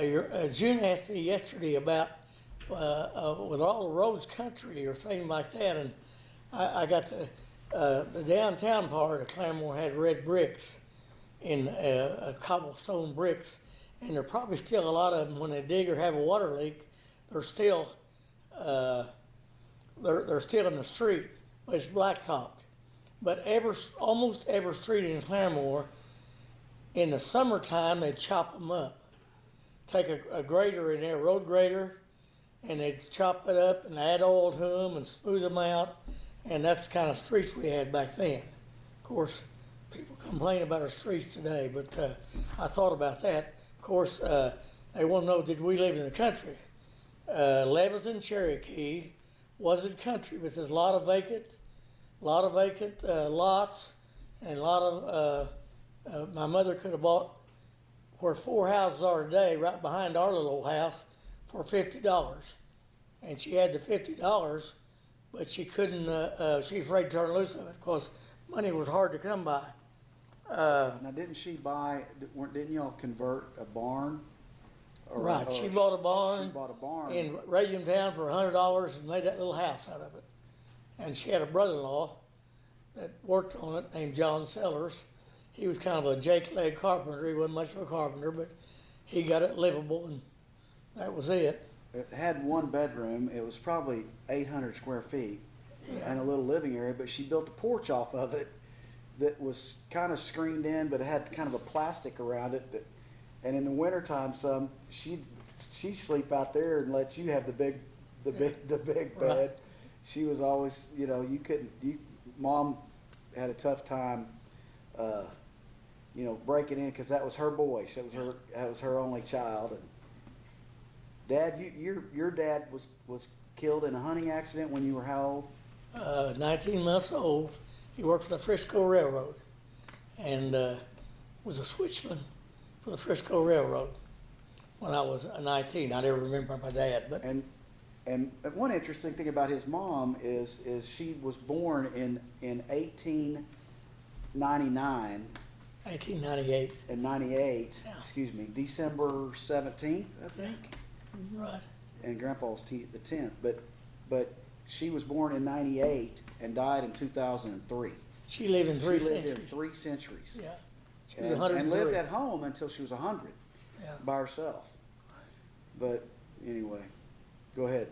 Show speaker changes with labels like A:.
A: June asked me yesterday about with all the roads country or things like that, and I got the downtown part of Claremore had red bricks in cobblestone bricks, and there are probably still a lot of them when they dig or have a water leak. They're still they're still in the street, but it's blacktopped. But almost every street in Claremore, in the summertime, they chop them up. Take a grader in there, road grader, and they'd chop it up and add oil to them and smooth them out. And that's the kind of streets we had back then. Of course, people complain about our streets today, but I thought about that. Of course, they want to know, did we live in the country? Lebanon, Cherokee wasn't country, but there's a lot of vacant lots, and a lot of, my mother could have bought where 4 houses are today, right behind our little old house, for $50. And she had the $50, but she couldn't, she was afraid to turn loose of it because money was hard to come by.
B: Now, didn't she buy, didn't y'all convert a barn?
A: Right, she bought a barn.
B: She bought a barn.
A: In Radium Town for $100 and made that little house out of it. And she had a brother-in-law that worked on it named John Sellers. He was kind of a Jake-leg carpenter. He wasn't much of a carpenter, but he got it livable, and that was it.
B: It had one bedroom. It was probably 800 square feet and a little living area, but she built a porch off of it that was kind of screened in, but it had kind of a plastic around it. And in the wintertime, she'd sleep out there and let you have the big bed.
A: Right.
B: She was always, Mom had a tough time, breaking in, because that was her boy. That was her only child. And Dad, your dad was killed in a hunting accident when you were how old?
A: 19 months old. He worked for the Frisco Railroad and was a switchman for the Frisco Railroad when I was 19. I never remember my dad, but
B: And one interesting thing about his mom is she was born in 1899.
A: 1898.
B: And 98,
A: Yeah.
B: excuse me, December 17th, I think.
A: Right.
B: And Grandpa's the 10th, but she was born in 98 and died in 2003.
A: She lived in three
B: She lived
A: centuries.
B: in 3 centuries.
A: Yeah. She was
B: And
A: 103.
B: lived at home until she was 100
A: Yeah.
B: by herself. But anyway, go ahead.